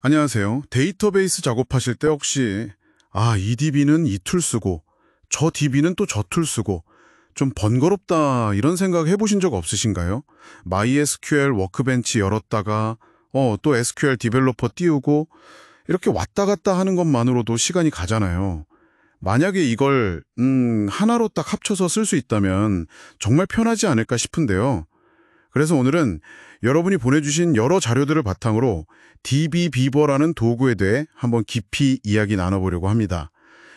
안녕하세요. 데이터베이스 작업하실 때 혹시 이 DB는 이 툴 쓰고 저 DB는 또 저 툴 쓰고 좀 번거롭다 이런 생각 해보신 적 없으신가요? MySQL 워크벤치 열었다가 또 SQL 디벨로퍼 띄우고 이렇게 왔다 갔다 하는 것만으로도 시간이 가잖아요. 만약에 이걸 하나로 딱 합쳐서 쓸 수 있다면 정말 편하지 않을까 싶은데요. 그래서 오늘은 여러분이 보내주신 여러 자료들을 바탕으로 DB비버라는 도구에 대해 한번 깊이 이야기 나눠보려고 합니다.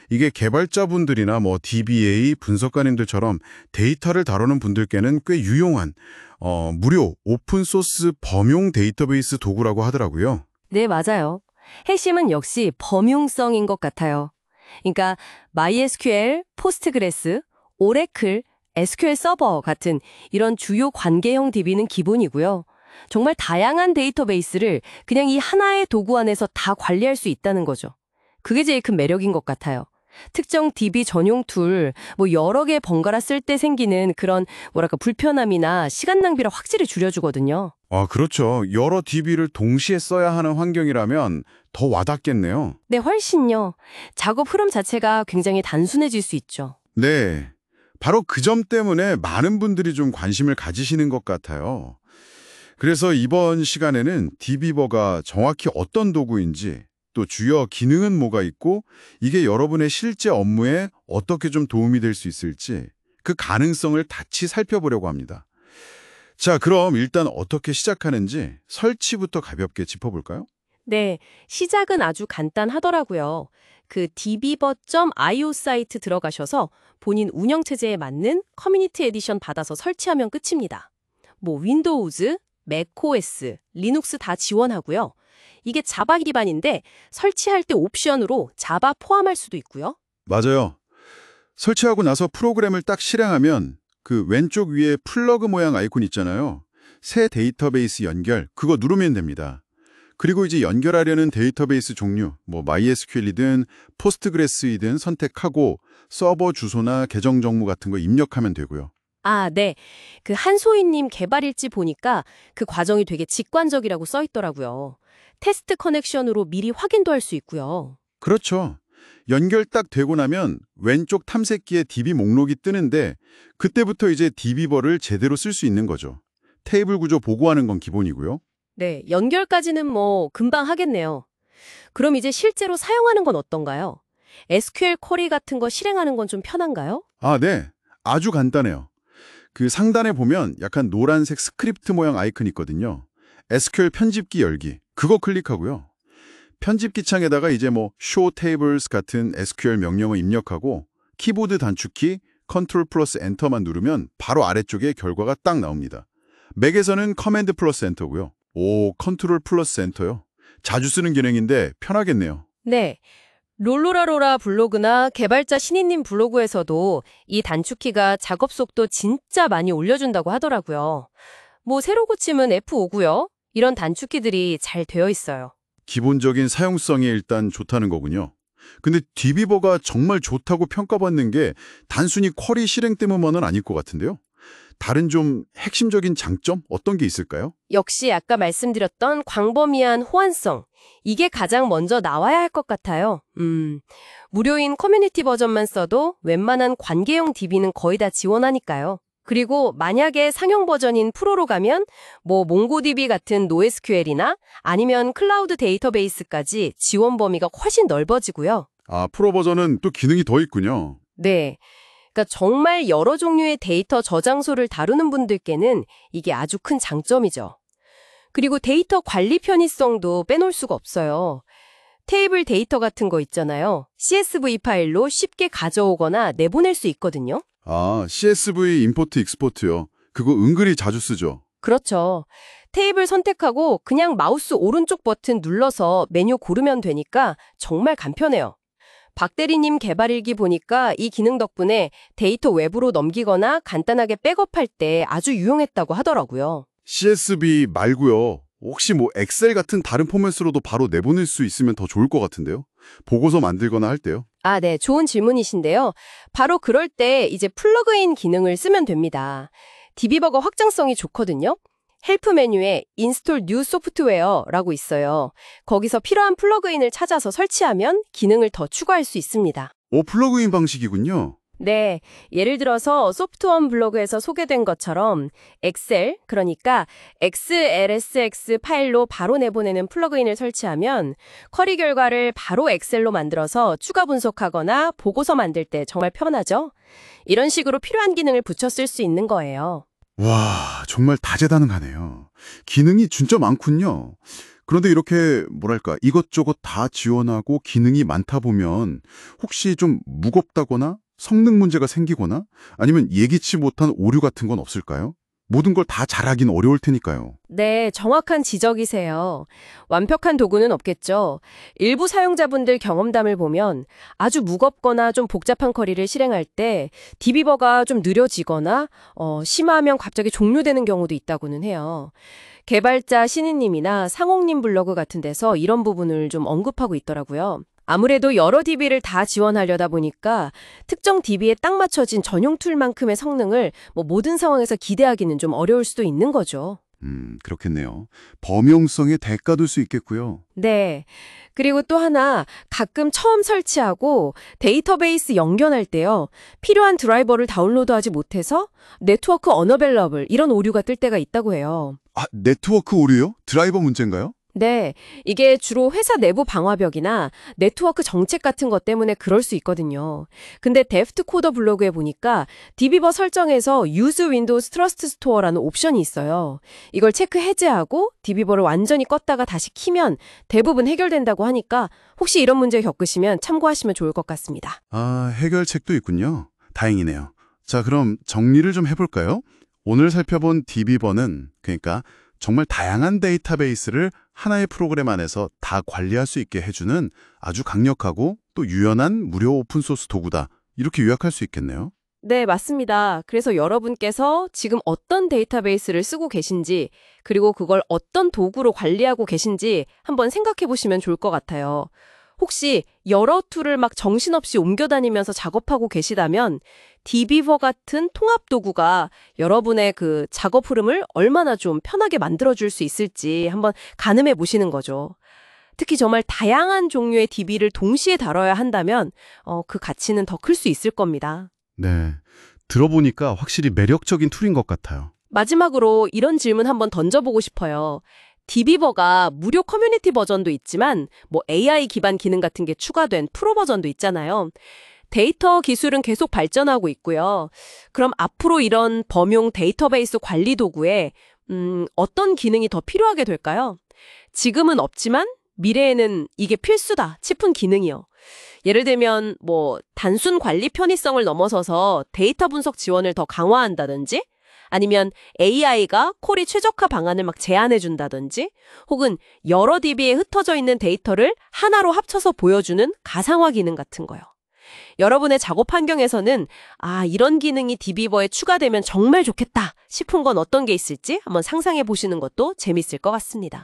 이게 개발자분들이나 DBA 분석가님들처럼 데이터를 다루는 분들께는 꽤 유용한 무료 오픈소스 범용 데이터베이스 도구라고 하더라고요. 네, 맞아요. 핵심은 역시 범용성인 것 같아요. 그러니까 MySQL, 포스트그레스, 오래클, SQL 서버 같은 이런 주요 관계형 DB는 기본이고요. 정말 다양한 데이터베이스를 그냥 이 하나의 도구 안에서 다 관리할 수 있다는 거죠. 그게 제일 큰 매력인 것 같아요. 특정 DB 전용 툴, 여러 개 번갈아 쓸 때 생기는 그런 불편함이나 시간 낭비를 확실히 줄여주거든요. 그렇죠. 여러 DB를 동시에 써야 하는 환경이라면 더 와닿겠네요. 네, 훨씬요. 작업 흐름 자체가 굉장히 단순해질 수 있죠. 네. 바로 그 점 때문에 많은 분들이 좀 관심을 가지시는 것 같아요. 그래서 이번 시간에는 DB버가 정확히 어떤 도구인지, 또 주요 기능은 뭐가 있고, 이게 여러분의 실제 업무에 어떻게 좀 도움이 될 수 있을지 그 가능성을 같이 살펴보려고 합니다. 자, 그럼 일단 어떻게 시작하는지 설치부터 가볍게 짚어볼까요? 네, 시작은 아주 간단하더라고요. 그 db버.io 사이트 들어가셔서 본인 운영체제에 맞는 커뮤니티 에디션 받아서 설치하면 끝입니다. 윈도우즈, 맥OS, 리눅스 다 지원하고요. 이게 자바 기반인데 설치할 때 옵션으로 자바 포함할 수도 있고요. 맞아요. 설치하고 나서 프로그램을 딱 실행하면 그 왼쪽 위에 플러그 모양 아이콘 있잖아요. 새 데이터베이스 연결, 그거 누르면 됩니다. 그리고 이제 연결하려는 데이터베이스 종류, MySQL이든 포스트그레스이든 선택하고 서버 주소나 계정 정보 같은 거 입력하면 되고요. 아, 네. 그 한소희님 개발일지 보니까 그 과정이 되게 직관적이라고 써 있더라고요. 테스트 커넥션으로 미리 확인도 할 수 있고요. 그렇죠. 연결 딱 되고 나면 왼쪽 탐색기에 DB 목록이 뜨는데 그때부터 이제 DB버를 제대로 쓸 수 있는 거죠. 테이블 구조 보고하는 건 기본이고요. 네, 연결까지는 금방 하겠네요. 그럼 이제 실제로 사용하는 건 어떤가요? SQL 쿼리 같은 거 실행하는 건 좀 편한가요? 네. 아주 간단해요. 그 상단에 보면 약간 노란색 스크립트 모양 아이콘 있거든요. SQL 편집기 열기. 그거 클릭하고요. 편집기 창에다가 이제 show tables 같은 SQL 명령을 입력하고 키보드 단축키 컨트롤 플러스 엔터만 누르면 바로 아래쪽에 결과가 딱 나옵니다. 맥에서는 커맨드 플러스 엔터고요. 컨트롤 플러스 엔터요. 자주 쓰는 기능인데 편하겠네요. 네. 롤로라로라 블로그나 개발자 신인님 블로그에서도 이 단축키가 작업 속도 진짜 많이 올려준다고 하더라고요. 새로 고침은 F5고요. 이런 단축키들이 잘 되어 있어요. 기본적인 사용성이 일단 좋다는 거군요. 근데 DB버가 정말 좋다고 평가받는 게 단순히 쿼리 실행 때문만은 아닐 것 같은데요. 다른 좀 핵심적인 장점 어떤 게 있을까요? 역시 아까 말씀드렸던 광범위한 호환성. 이게 가장 먼저 나와야 할 것 같아요. 무료인 커뮤니티 버전만 써도 웬만한 관계용 DB는 거의 다 지원하니까요. 그리고 만약에 상용 버전인 프로로 가면 몽고DB 같은 NoSQL이나 아니면 클라우드 데이터베이스까지 지원 범위가 훨씬 넓어지고요. 프로 버전은 또 기능이 더 있군요. 네. 그러니까 정말 여러 종류의 데이터 저장소를 다루는 분들께는 이게 아주 큰 장점이죠. 그리고 데이터 관리 편의성도 빼놓을 수가 없어요. 테이블 데이터 같은 거 있잖아요. CSV 파일로 쉽게 가져오거나 내보낼 수 있거든요. CSV 임포트 익스포트요. 그거 은근히 자주 쓰죠. 그렇죠. 테이블 선택하고 그냥 마우스 오른쪽 버튼 눌러서 메뉴 고르면 되니까 정말 간편해요. 박대리님 개발일기 보니까 이 기능 덕분에 데이터 외부로 넘기거나 간단하게 백업할 때 아주 유용했다고 하더라고요. CSV 말고요. 혹시 엑셀 같은 다른 포맷으로도 바로 내보낼 수 있으면 더 좋을 것 같은데요. 보고서 만들거나 할 때요. 네. 좋은 질문이신데요. 바로 그럴 때 이제 플러그인 기능을 쓰면 됩니다. DB버가 확장성이 좋거든요. 헬프 메뉴에 Install New Software라고 있어요. 거기서 필요한 플러그인을 찾아서 설치하면 기능을 더 추가할 수 있습니다. 플러그인 방식이군요. 네, 예를 들어서 소프트원 블로그에서 소개된 것처럼 엑셀, 그러니까 XLSX 파일로 바로 내보내는 플러그인을 설치하면 쿼리 결과를 바로 엑셀로 만들어서 추가 분석하거나 보고서 만들 때 정말 편하죠? 이런 식으로 필요한 기능을 붙여 쓸 수 있는 거예요. 와, 정말 다재다능하네요. 기능이 진짜 많군요. 그런데 이렇게 뭐랄까 이것저것 다 지원하고 기능이 많다 보면 혹시 좀 무겁다거나 성능 문제가 생기거나 아니면 예기치 못한 오류 같은 건 없을까요? 모든 걸 다 잘하긴 어려울 테니까요. 네, 정확한 지적이세요. 완벽한 도구는 없겠죠. 일부 사용자분들 경험담을 보면 아주 무겁거나 좀 복잡한 쿼리를 실행할 때 디비버가 좀 느려지거나 심하면 갑자기 종료되는 경우도 있다고는 해요. 개발자 신인님이나 상옥님 블로그 같은 데서 이런 부분을 좀 언급하고 있더라고요. 아무래도 여러 DB를 다 지원하려다 보니까 특정 DB에 딱 맞춰진 전용 툴만큼의 성능을 모든 상황에서 기대하기는 좀 어려울 수도 있는 거죠. 그렇겠네요. 범용성에 대가 둘 수 있겠고요. 네. 그리고 또 하나, 가끔 처음 설치하고 데이터베이스 연결할 때요. 필요한 드라이버를 다운로드하지 못해서 네트워크 언어벨러블 이런 오류가 뜰 때가 있다고 해요. 아, 네트워크 오류요? 드라이버 문제인가요? 네, 이게 주로 회사 내부 방화벽이나 네트워크 정책 같은 것 때문에 그럴 수 있거든요. 근데 데프트 코더 블로그에 보니까 디비버 설정에서 Use Windows Trust Store라는 옵션이 있어요. 이걸 체크 해제하고 디비버를 완전히 껐다가 다시 키면 대부분 해결된다고 하니까 혹시 이런 문제 겪으시면 참고하시면 좋을 것 같습니다. 아, 해결책도 있군요. 다행이네요. 자, 그럼 정리를 좀 해볼까요? 오늘 살펴본 DB버는 그러니까 정말 다양한 데이터베이스를 하나의 프로그램 안에서 다 관리할 수 있게 해주는 아주 강력하고 또 유연한 무료 오픈소스 도구다. 이렇게 요약할 수 있겠네요. 네, 맞습니다. 그래서 여러분께서 지금 어떤 데이터베이스를 쓰고 계신지, 그리고 그걸 어떤 도구로 관리하고 계신지 한번 생각해 보시면 좋을 것 같아요. 혹시 여러 툴을 막 정신없이 옮겨다니면서 작업하고 계시다면 디비버 같은 통합 도구가 여러분의 그 작업 흐름을 얼마나 좀 편하게 만들어줄 수 있을지 한번 가늠해 보시는 거죠. 특히 정말 다양한 종류의 DB를 동시에 다뤄야 한다면 그 가치는 더 클 수 있을 겁니다. 네, 들어보니까 확실히 매력적인 툴인 것 같아요. 마지막으로 이런 질문 한번 던져보고 싶어요. 디비버가 무료 커뮤니티 버전도 있지만 AI 기반 기능 같은 게 추가된 프로 버전도 있잖아요. 데이터 기술은 계속 발전하고 있고요. 그럼 앞으로 이런 범용 데이터베이스 관리 도구에 어떤 기능이 더 필요하게 될까요? 지금은 없지만 미래에는 이게 필수다 싶은 기능이요. 예를 들면 단순 관리 편의성을 넘어서서 데이터 분석 지원을 더 강화한다든지 아니면 AI가 쿼리 최적화 방안을 막 제안해준다든지 혹은 여러 DB에 흩어져 있는 데이터를 하나로 합쳐서 보여주는 가상화 기능 같은 거요. 여러분의 작업 환경에서는 이런 기능이 디비버에 추가되면 정말 좋겠다 싶은 건 어떤 게 있을지 한번 상상해 보시는 것도 재밌을 것 같습니다.